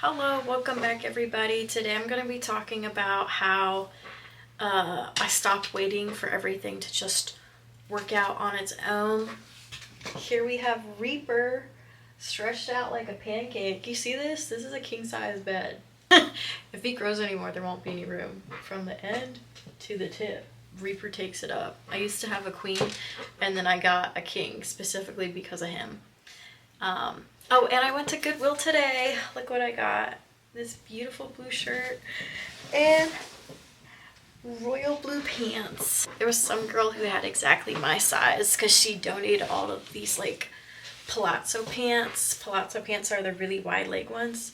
Hello, welcome back everybody. Today I'm going to be talking about how I stopped waiting for everything to just work out on its own. Here we have Reaper stretched out like a pancake. You see this? This is a king size bed. If he grows anymore, there won't be any room. From the end to the tip, Reaper takes it up. I used to have a queen and then I got a king specifically because of him. Oh, and I went to Goodwill today. Look what I got. This beautiful blue shirt and royal blue pants. There was some girl who had exactly my size because she donated all of these like palazzo pants. Palazzo pants are the really wide leg ones,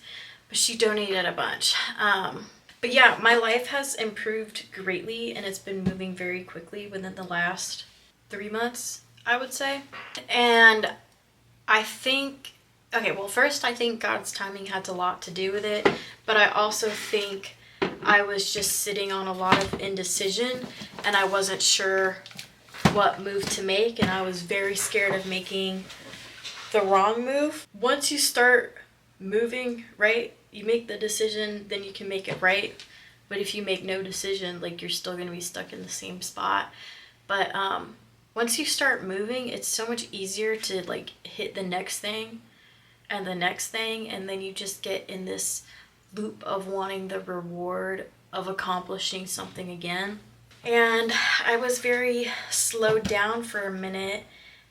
but she donated a bunch. But yeah, my life has improved greatly and it's been moving very quickly within the last 3 months, I would say. And I think, okay, well, first I think God's timing had a lot to do with it, but I also think I was just sitting on a lot of indecision and I wasn't sure what move to make, and I was very scared of making the wrong move. Once you start moving, right, you make the decision, then you can make it right. But if you make no decision, like, you're still going to be stuck in the same spot. But once you start moving, it's so much easier to like hit the next thing and the next thing, and then you just get in this loop of wanting the reward of accomplishing something again. And I was very slowed down for a minute,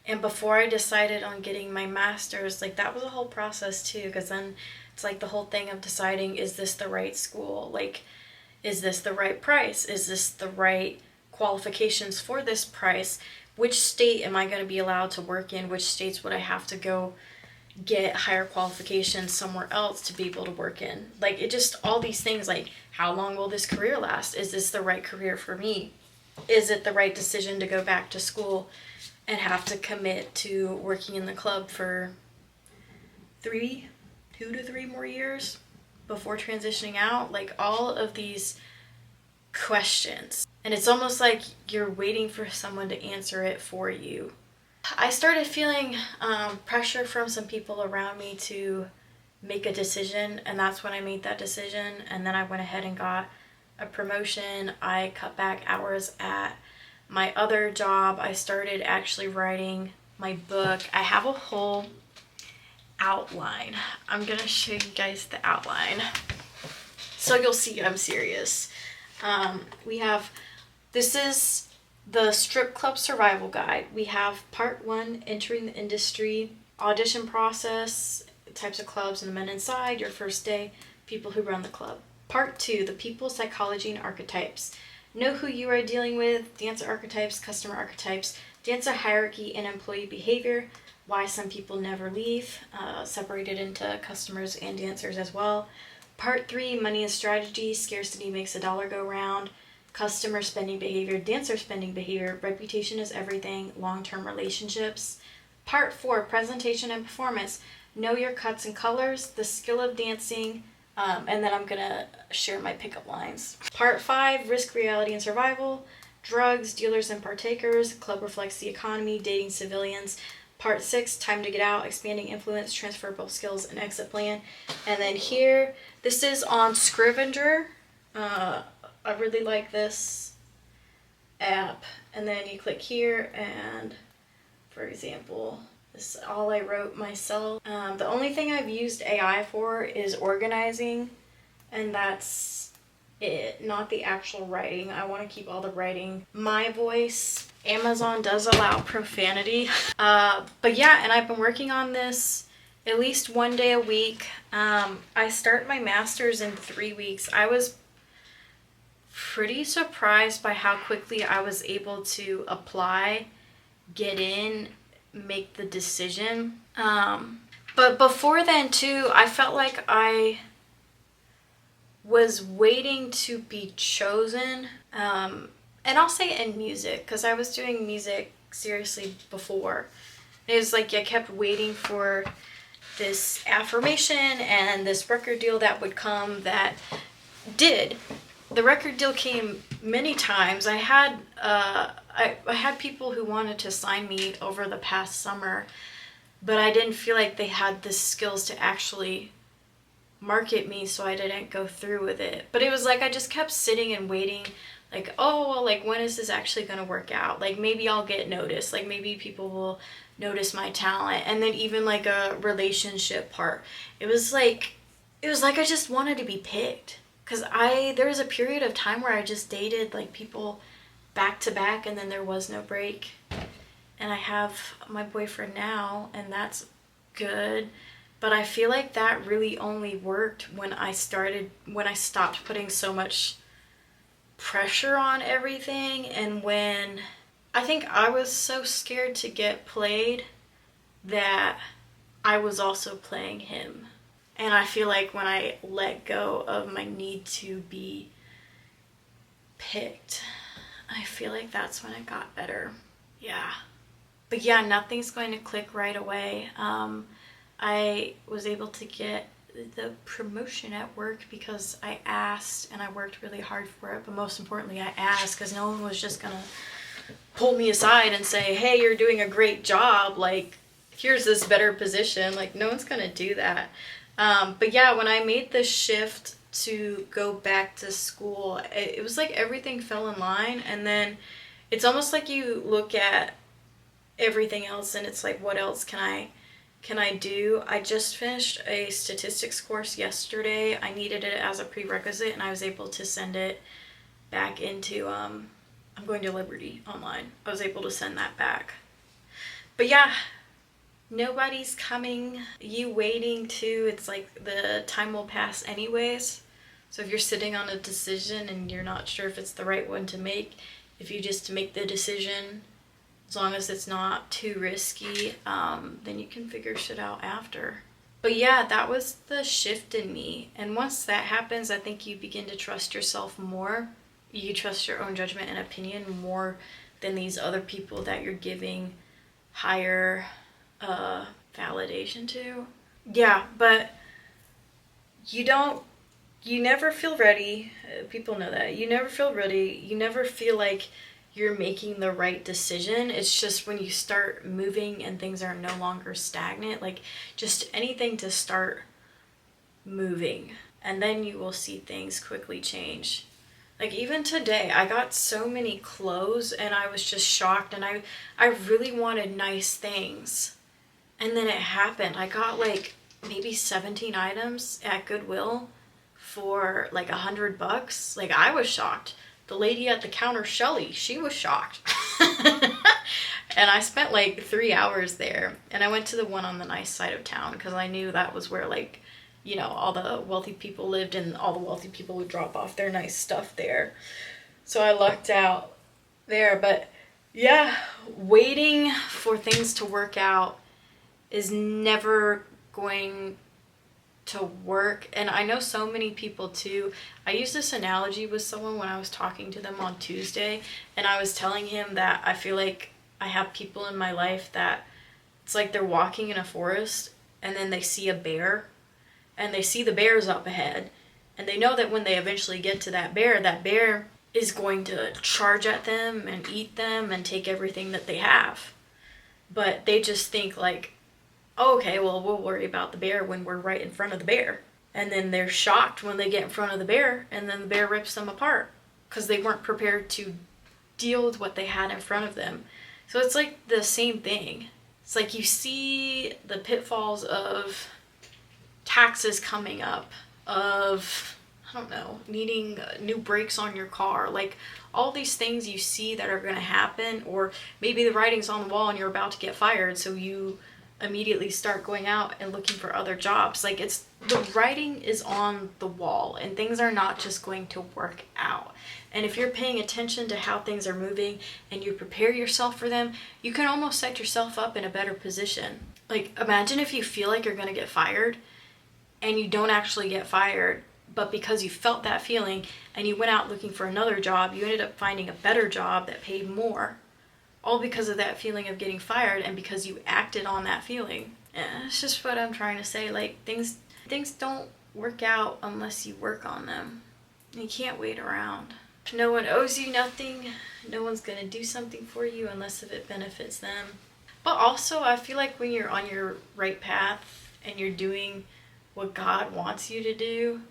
and before I decided on getting my master's, like, that was a whole process too, because then it's like the whole thing of deciding, is this the right school? Like, is this the right price? Is this the right qualifications for this price? Which state am I going to be allowed to work in? Which states would I have to go get higher qualifications somewhere else to be able to work in? Like, it just, all these things, like, how long will this career last? Is this the right career for me? Is it the right decision to go back to school and have to commit to working in the club for 2 to 3 more years before transitioning out? Like, all of these questions. And it's almost like you're waiting for someone to answer it for you. I started feeling pressure from some people around me to make a decision, and that's when I made that decision. And then I went ahead and got a promotion. I cut back hours at my other job. I started actually writing my book. I have a whole outline. I'm gonna show you guys the outline so you'll see I'm serious. This is the Strip Club Survival Guide. We have part 1, entering the industry, audition process, types of clubs and the men inside, your first day, people who run the club. Part 2, the people, psychology, and archetypes. Know who you are dealing with, dancer archetypes, customer archetypes, dancer hierarchy, and employee behavior, why some people never leave, separated into customers and dancers as well. Part 3, money and strategy, scarcity makes a dollar go round, customer spending behavior, dancer spending behavior, reputation is everything, long-term relationships. Part 4, presentation and performance, know your cuts and colors, the skill of dancing, and then I'm gonna share my pickup lines. Part 5, risk, reality, and survival, drugs, dealers, and partakers, club reflects the economy, dating civilians. Part 6, time to get out, expanding influence, transferable skills, and exit plan. And then here, this is on Scrivenger. I really like this app. And then you click here, and for example, this is all I wrote myself. The only thing I've used AI for is organizing, and that's it, not the actual writing. I want to keep all the writing my voice. Amazon does allow profanity. But yeah, and I've been working on this at least 1 day a week. I start my master's in 3 weeks. I was pretty surprised by how quickly I was able to apply, get in, make the decision. But before then too, I felt like I was waiting to be chosen. And I'll say in music, because I was doing music seriously before. It was like I kept waiting for this affirmation and this record deal that would come that did. The record deal came many times. I had people who wanted to sign me over the past summer, but I didn't feel like they had the skills to actually market me, so I didn't go through with it. But it was like I just kept sitting and waiting, like, oh, well, like, when is this actually going to work out? Like, maybe I'll get noticed. Like, maybe people will notice my talent. And then even like a relationship part, it was like I just wanted to be picked. Because there was a period of time where I just dated like people back to back, and then there was no break. And I have my boyfriend now, and that's good. But I feel like that really only worked when I stopped putting so much pressure on everything, and when I think I was so scared to get played that I was also playing him. And I feel like when I let go of my need to be picked, I feel like that's when it got better. Yeah. But yeah, nothing's going to click right away. I was able to get the promotion at work because I asked, and I worked really hard for it. But most importantly, I asked, because no one was just going to pull me aside and say, hey, you're doing a great job. Like, here's this better position. Like, no one's going to do that. But yeah, when I made the shift to go back to school, it was like everything fell in line. And then it's almost like you look at everything else and it's like, what else can I do? I just finished a statistics course yesterday. I needed it as a prerequisite, and I was able to send it back into, I'm going to Liberty online. I was able to send that back. But yeah, nobody's coming. You waiting too. It's like the time will pass anyways. So if you're sitting on a decision and you're not sure if it's the right one to make, if you just make the decision, as long as it's not too risky, then you can figure shit out after. But yeah, that was the shift in me. And once that happens, I think you begin to trust yourself more. You trust your own judgment and opinion more than these other people that you're giving higher validation to. Yeah, but you never feel ready. People know that. You never feel ready. You never feel like you're making the right decision. It's just when you start moving and things are no longer stagnant, like just anything to start moving, and then you will see things quickly change. Like even today, I got so many clothes and I was just shocked, and I really wanted nice things. And then it happened. I got like maybe 17 items at Goodwill for like $100. Like I was shocked. The lady at the counter, Shelly, she was shocked. And I spent like 3 hours there. And I went to the one on the nice side of town because I knew that was where, like, you know, all the wealthy people lived, and all the wealthy people would drop off their nice stuff there. So I lucked out there. But yeah, waiting for things to work out is never going to work. And I know so many people too. I used this analogy with someone when I was talking to them on Tuesday, and I was telling him that I feel like I have people in my life that it's like they're walking in a forest and then they see a bear, and they see the bears up ahead, and they know that when they eventually get to that bear is going to charge at them and eat them and take everything that they have. But they just think like, oh, okay, well, we'll worry about the bear when we're right in front of the bear. And then they're shocked when they get in front of the bear, and then the bear rips them apart because they weren't prepared to deal with what they had in front of them. So it's like the same thing. It's like you see the pitfalls of taxes coming up, of, I don't know, needing new brakes on your car. Like all these things you see that are going to happen, or maybe the writing's on the wall and you're about to get fired, so you immediately start going out and looking for other jobs. Like it's, the writing is on the wall, and things are not just going to work out. And if you're paying attention to how things are moving and you prepare yourself for them, you can almost set yourself up in a better position. Like imagine if you feel like you're going to get fired and you don't actually get fired, but because you felt that feeling and you went out looking for another job, you ended up finding a better job that paid more. All because of that feeling of getting fired, and because you acted on that feeling. Yeah, it's just what I'm trying to say. Like things don't work out unless you work on them. You can't wait around. No one owes you nothing. No one's gonna do something for you unless if it benefits them. But also, I feel like when you're on your right path and you're doing what God wants you to do,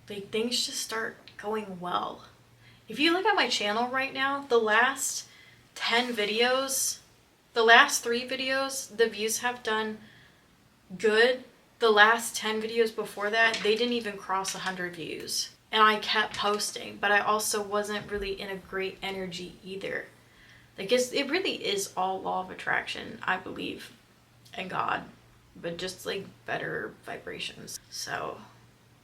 like things just start going well. If you look at my channel right now, the last 10 videos, the last 3 videos, the views have done good. The last 10 videos before that, they didn't even cross 100 views. And I kept posting, but I also wasn't really in a great energy either. Like it really is all law of attraction, I believe, and God, but just like better vibrations. So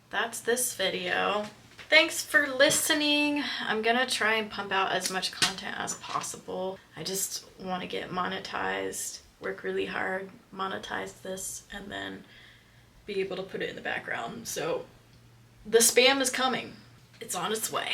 that's this video. Thanks for listening. I'm gonna try and pump out as much content as possible. I just want to get monetized, work really hard, monetize this, and then be able to put it in the background. So the spam is coming. It's on its way.